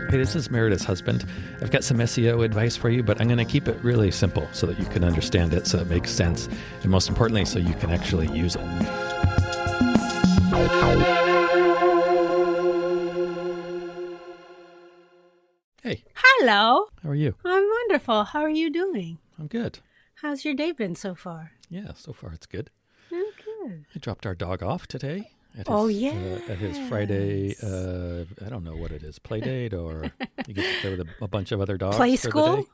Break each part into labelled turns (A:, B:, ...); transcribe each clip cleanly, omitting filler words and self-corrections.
A: Hey, this is Meredith's husband. I've got some SEO advice for you, but I'm going to keep it really simple so that you can understand it, so it makes sense, and most importantly, so you can actually use it. Hey.
B: Hello.
A: How are you?
B: I'm wonderful. How are you doing?
A: I'm good.
B: How's your day been so far?
A: Yeah, so far it's good.
B: Oh, good.
A: I dropped our dog off today. At his Friday, I don't know what it is, play date, or you get to play with a bunch of other dogs.
B: Play
A: for
B: school?
A: the day.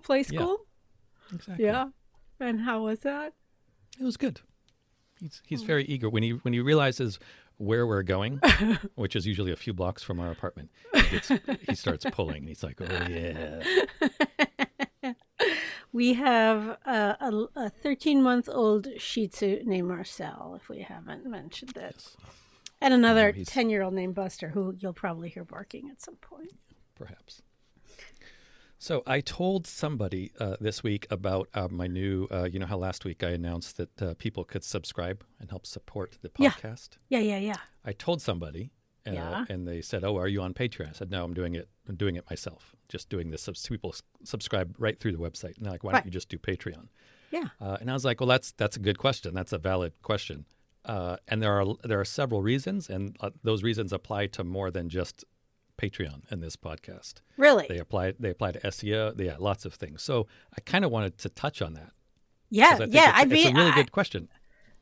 B: Play school?
A: Yeah, exactly.
B: Yeah. And how was that?
A: It was good. He's very eager. When he realizes where we're going, which is usually a few blocks from our apartment, he starts pulling. He's like, oh, yeah.
B: We have a 13-month-old Shih Tzu named Marcel, if we haven't mentioned that.
A: Yes.
B: And another 10-year-old named Buster, who you'll probably hear barking at some point.
A: Perhaps. So I told somebody this week about my new, you know how last week I announced that people could subscribe and help support the podcast?
B: Yeah.
A: I told somebody, and they said, oh, are you on Patreon? I said, no, I'm doing it myself. Just doing this. People subscribe right through the website. And they're like, why don't you just do Patreon?
B: Yeah.
A: And I was like, well, that's a good question. That's a valid question. And there are several reasons, and those reasons apply to more than just Patreon and this podcast.
B: Really?
A: They apply to SEO. Yeah, lots of things. So I kind of wanted to touch on that.
B: Yeah,
A: It's a really good question.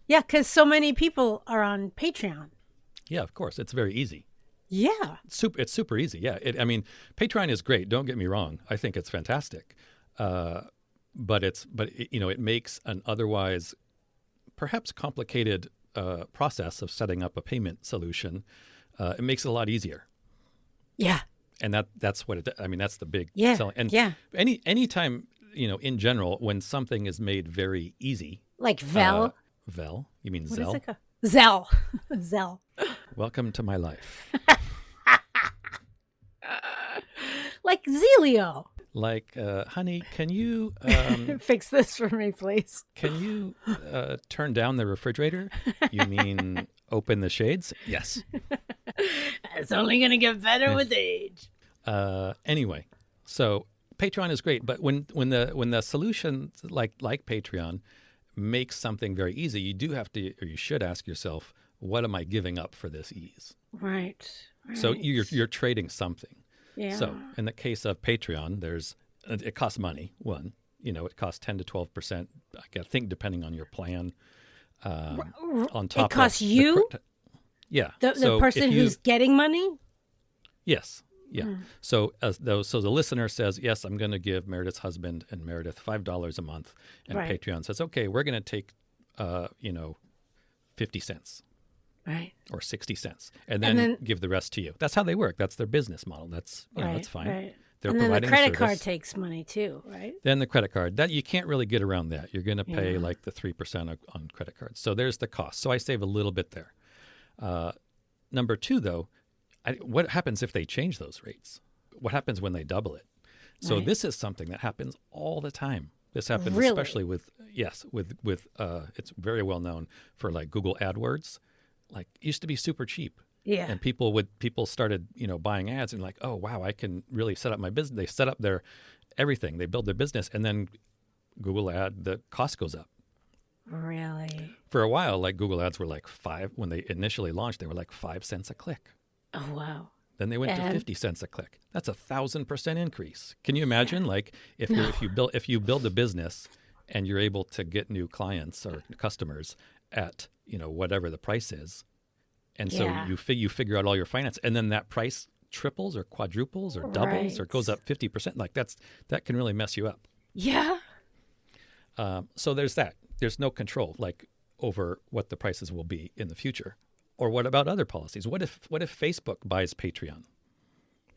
B: Yeah, because so many people are on Patreon.
A: Yeah, of course. It's very easy.
B: Yeah.
A: It's super easy. Yeah. Patreon is great. Don't get me wrong. I think it's fantastic. But it makes an otherwise perhaps complicated process of setting up a payment solution. It makes it a lot easier.
B: Yeah.
A: And that's what that's the big selling. And anytime, in general, when something is made very easy.
B: Like Vel.
A: Vel? You mean
B: What
A: Zell?
B: is it called? Zell. Zell.
A: Welcome to my life.
B: Like Zelio.
A: Like, honey, can you
B: fix this for me, please?
A: Can you turn down the refrigerator? You mean open the shades? Yes.
B: It's only going to get better with age.
A: Anyway, so Patreon is great, but when the solution like Patreon makes something very easy, you do have to, or you should ask yourself, what am I giving up for this ease?
B: Right.
A: So you're trading something.
B: Yeah.
A: So in the case of Patreon, it costs money. One, it costs 10 to 12%. I think depending on your plan. On top,
B: it costs you.
A: Yeah.
B: The person who's getting money.
A: Yes. Yeah. So the listener says, yes, I'm going to give Meredith's husband and Meredith $5 a month, and Patreon says, okay, we're going to take 50 cents.
B: Right.
A: Or 60 cents, and then give the rest to you. That's how they work. That's their business model. That's that's fine.
B: Right.
A: They're
B: and then
A: providing
B: the credit
A: a service.
B: card takes money too, right?
A: Then the credit card, that you can't really get around that. You're going to pay like the 3% on credit cards. So there's the cost. So I save a little bit there. Number two, though, what happens if they change those rates? What happens when they double it? So this is something that happens all the time. This happens especially with it's very well known for like Google AdWords. Like used to be super cheap.
B: Yeah.
A: And people started, buying ads and like, oh wow, I can really set up my business. They set up their everything. They build their business, and then Google the cost goes up.
B: Really?
A: For a while, like Google ads were like when they initially launched, they were like 5 cents a click.
B: Oh wow.
A: Then they went to 50 cents a click. That's 1,000% increase. Can you imagine? Like if you build a business and you're able to get new clients or customers at whatever the price is, and so you figure out all your finance, and then that price triples or quadruples or doubles or goes up 50%. Like that can really mess you up.
B: Yeah.
A: So there's that. There's no control like over what the prices will be in the future. Or what about other policies? What if Facebook buys Patreon?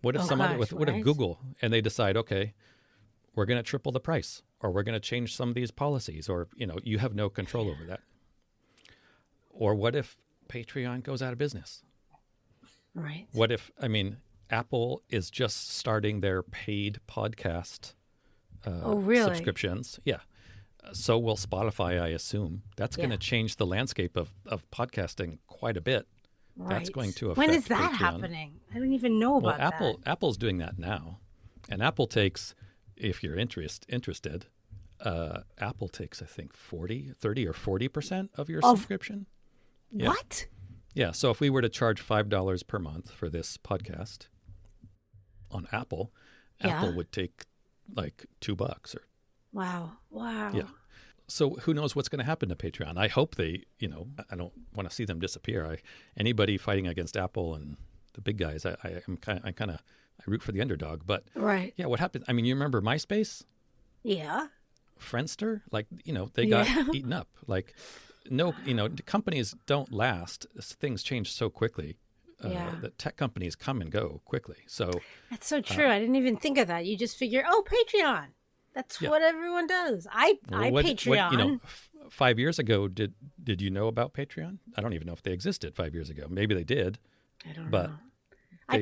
A: What if what if Google and they decide, okay, we're going to triple the price, or we're going to change some of these policies, or you have no control over that. Or what if Patreon goes out of business?
B: Right.
A: What if Apple is just starting their paid podcast subscriptions? Yeah. So will Spotify, I assume. That's going to change the landscape of podcasting quite a bit That's going to affect
B: When is that
A: Patreon.
B: happening? I don't even know about that.
A: Apple's doing that now. And Apple takes, if you're interested, Apple takes, I think, 30 or 40% of your subscription. Yeah.
B: What?
A: Yeah. So if we were to charge $5 per month for this podcast on Apple, Apple would take like $2 or.
B: Wow.
A: Yeah. So who knows what's going to happen to Patreon? I hope they, I don't want to see them disappear. Anybody fighting against Apple and the big guys, I root for the underdog. But
B: right.
A: Yeah, what happened? I mean, you remember MySpace?
B: Yeah.
A: Friendster? Like, they got eaten up. Like, no, companies don't last. Things change so quickly. That tech companies come and go quickly. So
B: that's so true. I didn't even think of that. You just figure, Patreon. That's what everyone does. I Patreon.
A: 5 years ago, did you know about Patreon? I don't even know if they existed 5 years ago. Maybe they did.
B: I don't
A: know.
B: I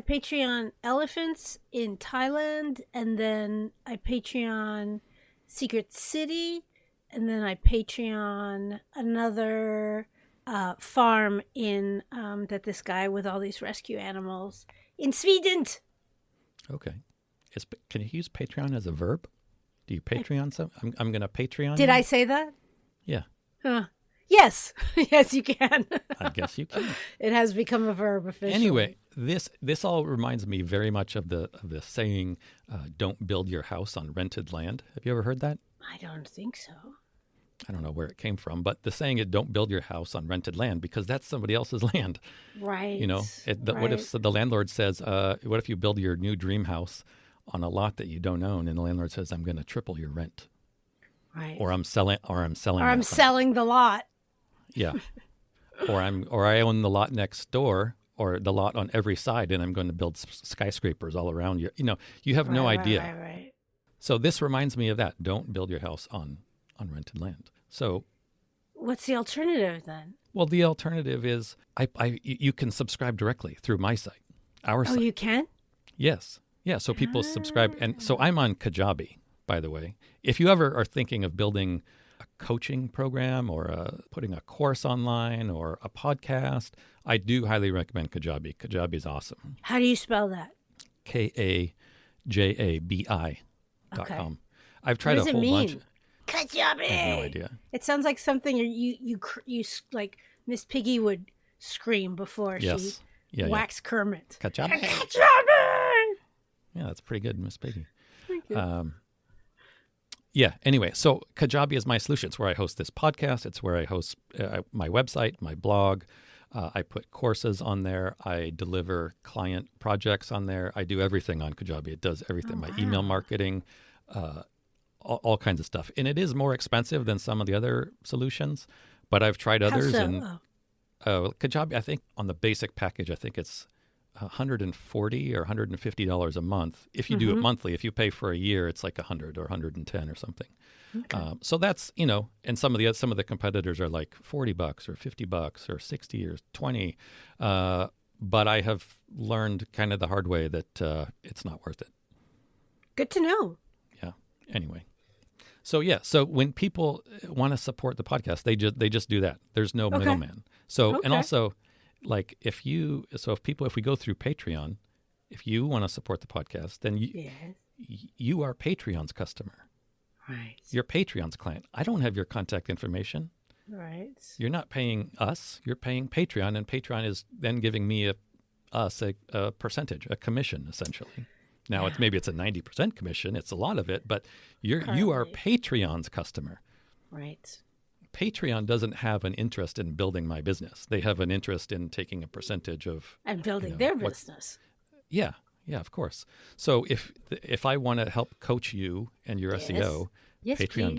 B: Patreon elephants in Thailand, and then I Patreon Secret City, and then I Patreon another farm in that this guy with all these rescue animals in Sweden.
A: Okay. Can you use Patreon as a verb? Do you Patreon something? I'm going to Patreon.
B: Did I say that?
A: Yeah.
B: Yes. Yes, you can.
A: I guess you can.
B: It has become a verb officially.
A: Anyway, this all reminds me very much of the saying, "Don't build your house on rented land." Have you ever heard that?
B: I don't think so.
A: I don't know where it came from, but the saying is, "Don't build your house on rented land," because that's somebody else's land.
B: Right.
A: What if the landlord says, "What if you build your new dream house on a lot that you don't own," and the landlord says, "I'm going to triple your rent,"
B: right?
A: Or I'm selling
B: the lot.
A: Yeah, or I own the lot next door, or the lot on every side, and I'm going to build skyscrapers all around you. You have no idea.
B: Right.
A: So this reminds me of that. Don't build your house on rented land. So,
B: what's the alternative then?
A: Well, the alternative is you can subscribe directly through my site, our site.
B: Oh, you can?
A: Yes. Yeah, so people subscribe. And so I'm on Kajabi, by the way. If you ever are thinking of building a coaching program or putting a course online or a podcast, I do highly recommend Kajabi. Kajabi is awesome.
B: How do you spell that?
A: Kajabi.com.
B: Okay.
A: I've tried a whole bunch.
B: Kajabi.
A: I have no idea.
B: It sounds like something you like Miss Piggy would scream before she waxed Kermit.
A: Kajabi.
B: Kajabi.
A: Yeah, that's pretty good, Miss Piggy.
B: Thank you.
A: Anyway, so Kajabi is my solution. It's where I host this podcast. It's where I host my website, my blog. I put courses on there. I deliver client projects on there. I do everything on Kajabi. It does everything. My email marketing, all kinds of stuff. And it is more expensive than some of the other solutions, but I've tried others. And Kajabi, I think on the basic package, I think it's $140 or $150 a month. If you do it monthly, if you pay for a year, it's like $100 or $110 or something. Okay. So that's, and some of the competitors are like $40 or $50 or $60 or $20. But I have learned kind of the hard way that it's not worth it.
B: Good to know.
A: Yeah. Anyway. So when people want to support the podcast, they just do that. There's no middleman. So and also, like if we go through Patreon, if you want to support the podcast, then you are Patreon's customer.
B: Right.
A: You're Patreon's client. I don't have your contact information.
B: Right.
A: You're not paying us. You're paying Patreon, and Patreon is then giving me a percentage, a commission, essentially. Now maybe it's a 90% commission. It's a lot of it, but you are Patreon's customer.
B: Right.
A: Patreon doesn't have an interest in building my business. They have an interest in taking a percentage of
B: and building their business.
A: Yeah, of course. So if I want to help coach you and your SEO, Patreon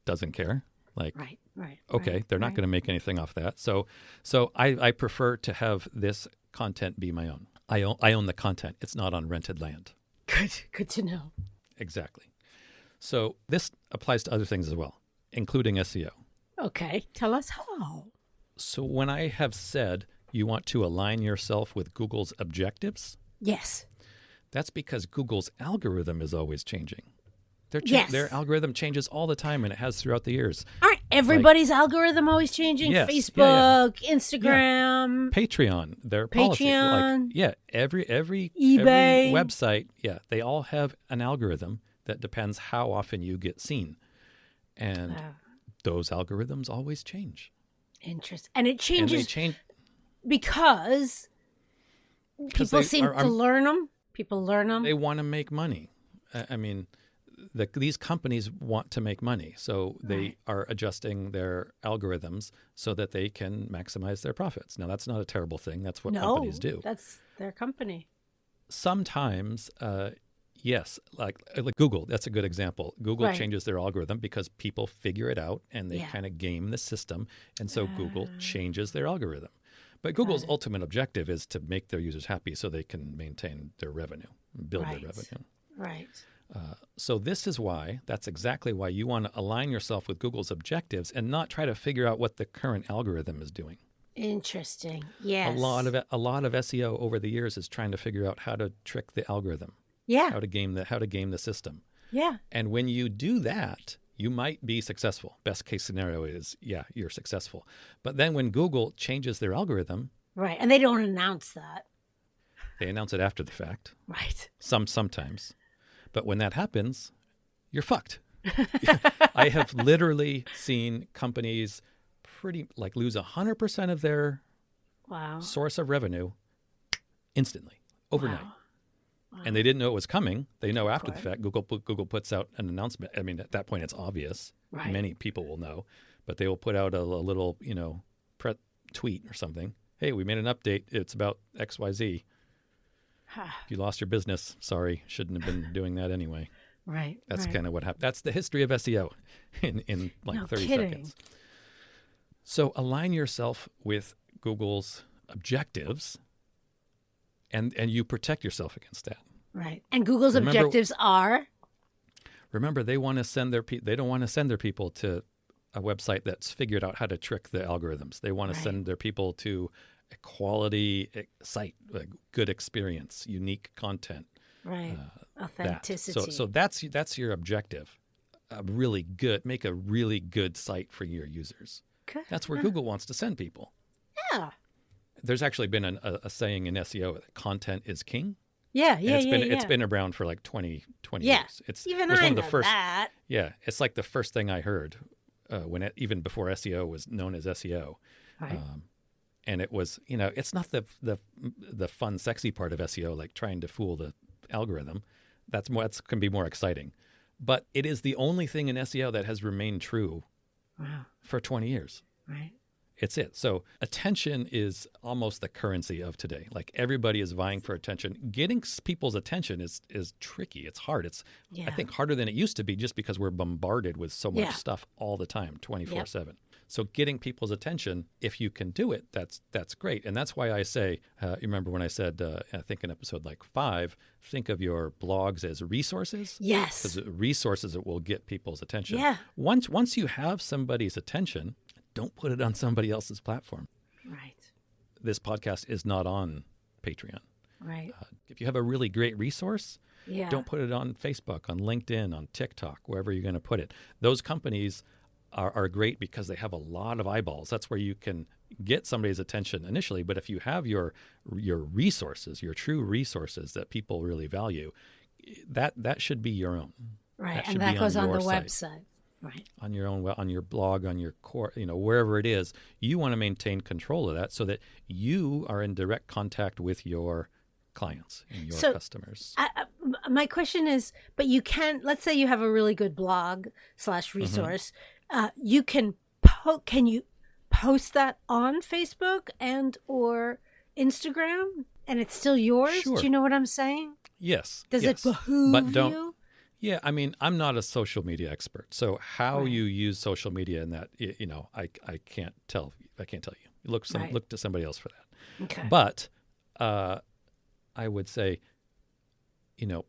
A: doesn't care. Like,
B: right.
A: Okay, they're not going to make anything off that. So I prefer to have this content be my own. I own the content. It's not on rented land.
B: Good to know.
A: Exactly. So this applies to other things as well, including SEO.
B: Okay, tell us how.
A: So when I have said you want to align yourself with Google's objectives,
B: yes,
A: that's because Google's algorithm is always changing. Their algorithm changes all the time, and it has throughout the years.
B: Aren't everybody's algorithm always changing.
A: Yes,
B: Facebook, Instagram,
A: Patreon, their policy.
B: Patreon,
A: Every
B: eBay,
A: website, they all have an algorithm that depends how often you get seen. And those algorithms always change.
B: Interesting. And it changes
A: and they change
B: because people seem to learn them. People learn them.
A: They want to make money. I mean, these companies want to make money, so they are adjusting their algorithms so that they can maximize their profits. Now, that's not a terrible thing. That's what companies do.
B: That's their company.
A: Sometimes, yes, like Google, that's a good example. Google changes their algorithm because people figure it out and they kind of game the system, and so Google changes their algorithm. But Google's ultimate objective is to make their users happy so they can maintain their revenue, build their revenue.
B: Right.
A: So that's exactly why you want to align yourself with Google's objectives and not try to figure out what the current algorithm is doing.
B: Interesting. Yes.
A: A lot of SEO over the years is trying to figure out how to trick the algorithm.
B: Yeah.
A: How to game the system.
B: Yeah.
A: And when you do that, you might be successful. Best case scenario is, you're successful. But then when Google changes their algorithm,
B: right, and they don't announce that.
A: They announce it after the fact.
B: Right.
A: Sometimes. But when that happens, you're fucked. I have literally seen companies lose 100% of their source of revenue instantly, overnight. Wow. And they didn't know it was coming. They know after the fact. Google puts out an announcement. I mean, at that point, it's obvious. Right. Many people will know. But they will put out a little, tweet or something. Hey, we made an update. It's about XYZ. If you lost your business, sorry, shouldn't have been doing that anyway.
B: Right.
A: That's kind of what happened. That's the history of SEO in 30 seconds. So align yourself with Google's objectives, and you protect yourself against that.
B: Right. And Google's objectives are?
A: Remember, they want to send they don't want to send their people to a website that's figured out how to trick the algorithms. They want to send their people to a quality site, a good experience, unique content.
B: Right. Authenticity.
A: So that's your objective. Make a really good site for your users.
B: Good.
A: That's where Google wants to send people.
B: Yeah.
A: There's actually been a saying in SEO that content is king.
B: Yeah,
A: It's been around for like 20 years. It's
B: even
A: one
B: I
A: of the
B: know
A: first,
B: that.
A: Yeah, it's like the first thing I heard even before SEO was known as SEO.
B: Right.
A: And it was, it's not the fun, sexy part of SEO, like trying to fool the algorithm. That can be more exciting. But it is the only thing in SEO that has remained true for 20 years.
B: Right.
A: It's it. So attention is almost the currency of today. Like everybody is vying for attention. Getting people's attention is tricky. It's hard. It's I think harder than it used to be just because we're bombarded with so much stuff all the time, 24/7. So getting people's attention, if you can do it, that's great. And that's why I say, you remember when I said, I think in episode 5, think of your blogs as resources.
B: Yes.
A: Because resources that will get people's attention.
B: Yeah.
A: Once you have somebody's attention, don't put it on somebody else's platform.
B: Right.
A: This podcast is not on Patreon.
B: Right.
A: If you have a really great resource,
B: Yeah.
A: Don't put it on Facebook, on LinkedIn, on TikTok, wherever you're going to put it. Those companies are great because they have a lot of eyeballs. That's where you can get somebody's attention initially. But if you have your resources, your true resources that people really value, that should be your own.
B: Right, and that goes on the website. Right.
A: On your own, on your blog, on your core, wherever it is, you want to maintain control of that so that you are in direct contact with your clients and your customers.
B: My question is, but you can, let's say you have a really good blog / resource. You can you post that on Facebook and or Instagram and it's still yours?
A: Sure.
B: Do you know what I'm saying?
A: Yes.
B: Does it behoove you?
A: Yeah, I mean, I'm not a social media expert, so how you use social media in that, I can't tell. I can't tell you. Look to somebody else for that.
B: Okay.
A: But I would say,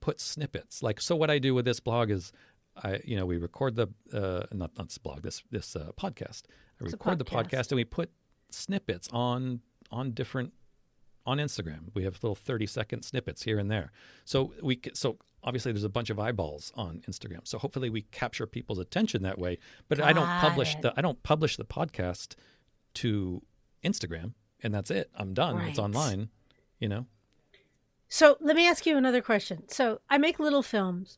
A: put snippets. So what I do with this blog is, we record the not this blog, this podcast. I record the podcast and we put snippets on Instagram. We have little 30-second snippets here and there. So obviously there's a bunch of eyeballs on Instagram. So hopefully we capture people's attention that way. But
B: Got
A: I don't publish
B: it.
A: the podcast to Instagram, and that's it. I'm done. It's
B: Right.
A: online, you know.
B: So let me ask you another question. So I make little films,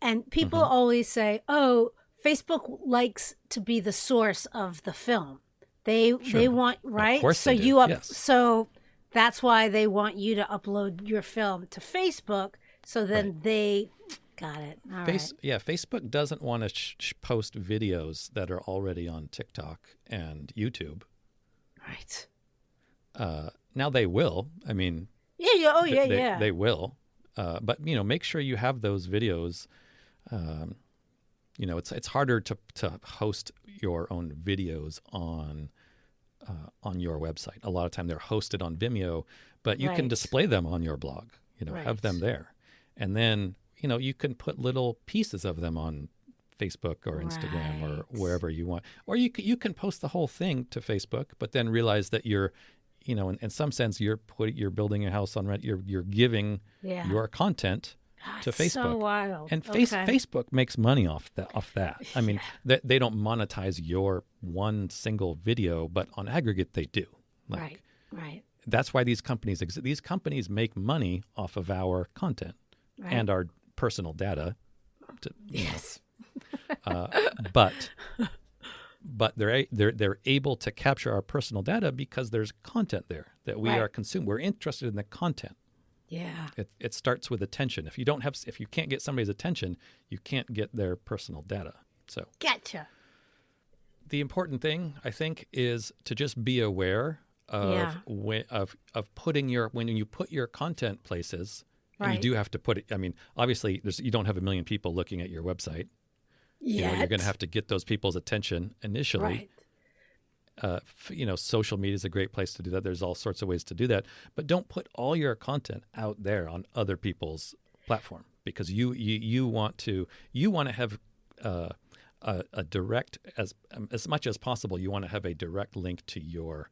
B: and people always say, "Oh, Facebook likes to be the source of the film. They want right.
A: course
B: So
A: they do,
B: you up.
A: yes.
B: So that's why they want you to upload your film to Facebook. So then they got it. All right.
A: Yeah, Facebook doesn't want to post videos that are already on TikTok and YouTube.
B: Right.
A: Now they will. I mean,
B: Yeah. Oh, yeah.
A: They will. But make sure you have those videos. It's harder to host your own videos on your website. A lot of time they're hosted on Vimeo, but you can display them on your blog. Have them there, and then you can put little pieces of them on Facebook or Instagram or wherever you want, or you can post the whole thing to Facebook, but then realize that you're, in some sense, you're building a house on rent. You're giving your content to Facebook.
B: So wild.
A: And Facebook makes money off that. I mean, they don't monetize your one single video, but on aggregate they do.
B: Right.
A: That's why these companies exist. These companies make money off of our content and our personal data.
B: Yes.
A: But they're able to capture our personal data because there's content there that we are consuming. We're interested in the content.
B: Yeah.
A: It starts with attention. If you can't get somebody's attention, you can't get their personal data. So
B: Gotcha.
A: the important thing, I think, is to just be aware of putting when you put your content places. And you do have to put it. I mean, obviously, you don't have 1 million people looking at your website. You're going to have to get those people's attention initially.
B: Right.
A: Social media is a great place to do that. There's all sorts of ways to do that, but don't put all your content out there on other people's platform, because you want to have a direct, as much as possible. You want to have a direct link to your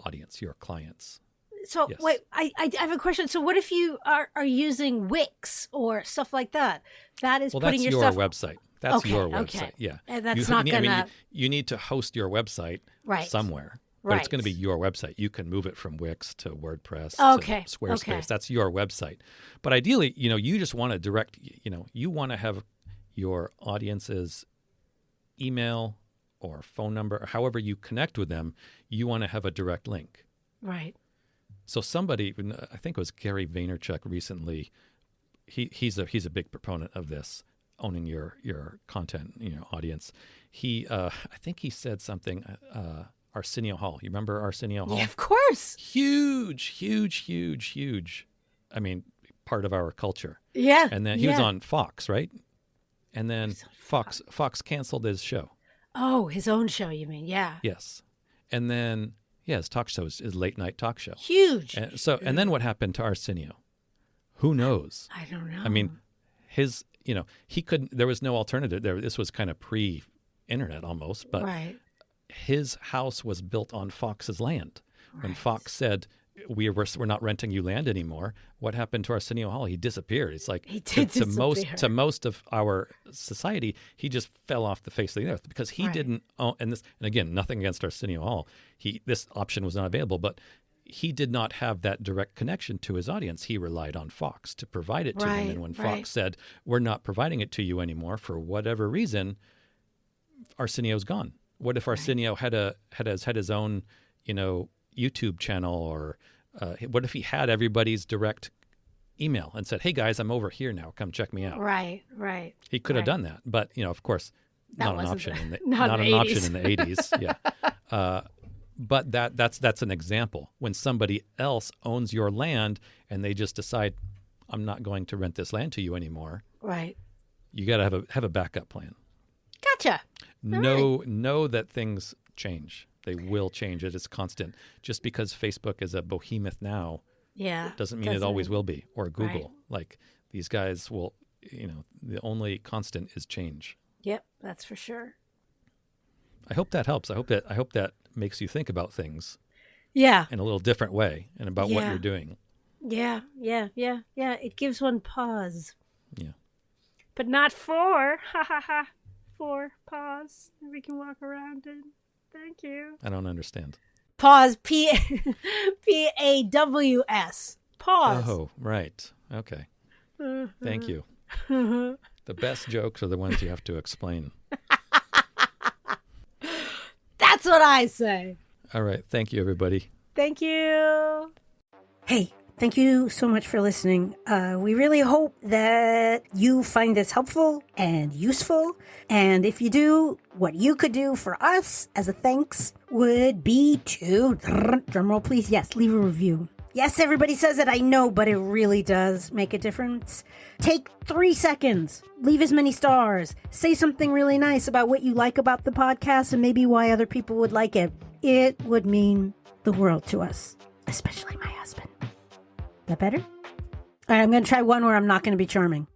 A: audience, your clients.
B: So
A: Yes.
B: wait, I have a question. So what if you are using Wix or stuff like that? That is putting
A: that's
B: your
A: your
B: stuff.
A: website. That's
B: Okay,
A: your
B: okay.
A: website. Yeah.
B: And that's not
A: I mean,
B: gonna-
A: you need to host your website somewhere. But it's going to be your website. You can move it from Wix to WordPress
B: Okay,
A: to Squarespace.
B: okay.
A: That's your website. But ideally, you just want to direct, you want to have your audience's email or phone number, or however you connect with them, you want to have a direct link.
B: Right.
A: So somebody, I think it was Gary Vaynerchuk recently, he's a big proponent of this, owning your content, audience. I think he said something, Arsenio Hall. You remember Arsenio Hall?
B: Yeah, of course.
A: Huge. I mean, part of our culture.
B: Yeah.
A: And then he was on Fox, right? And then Fox canceled his show.
B: Oh, his own show, you mean? Yeah.
A: Yes. And then, his talk show is his late night talk show.
B: Huge.
A: And then what happened to Arsenio? Who knows?
B: I don't know.
A: I mean, he couldn't, there was no alternative there. This was kind of pre-internet almost, but his house was built on Fox's land. When Fox said, we're not renting you land anymore, what happened to Arsenio Hall? He disappeared. It's like
B: He did disappear.
A: to most of our society, he just fell off the face of the earth because he didn't own, and again, nothing against Arsenio Hall. This option was not available, but he did not have that direct connection to his audience. He relied on Fox to provide it to him. And when Fox said, we're not providing it to you anymore for whatever reason, Arsenio's gone. What if Arsenio had his own, YouTube channel, or what if he had everybody's direct email and said, hey guys, I'm over here now, come check me out.
B: Right.
A: He could have done that, but of course,
B: That
A: not an
B: wasn't
A: option in the
B: not in the
A: option
B: 80s.
A: in the 80s. Yeah. But that's an example when somebody else owns your land and they just decide, I'm not going to rent this land to you anymore.
B: Right.
A: You got to have a backup plan.
B: Gotcha.
A: Know that things change. They will change. It is constant. Just because Facebook is a behemoth now, doesn't mean it always will be. Or Google, like these guys will. The only constant is change.
B: Yep, that's for sure.
A: I hope that helps. I hope that makes you think about things.
B: Yeah.
A: In a little different way, and about what you're doing.
B: Yeah. It gives one pause.
A: Yeah.
B: But not 4. Ha ha ha. 4 paws. We can walk around in. Thank you.
A: I don't understand.
B: Pause. P-A-W-S. Pause.
A: Oh, right. Okay. Thank you. The best jokes are the ones you have to explain.
B: That's what I say.
A: All right. Thank you, everybody.
B: Thank you. Hey, thank you so much for listening. We really hope that you find this helpful and useful. And if you do, what you could do for us as a thanks would be to, drumroll please, yes, leave a review. Yes, everybody says it, I know, but it really does make a difference. Take 3 seconds, leave as many stars, say something really nice about what you like about the podcast and maybe why other people would like it. It would mean the world to us, especially my husband. That better? All right, I'm going to try one where I'm not going to be charming.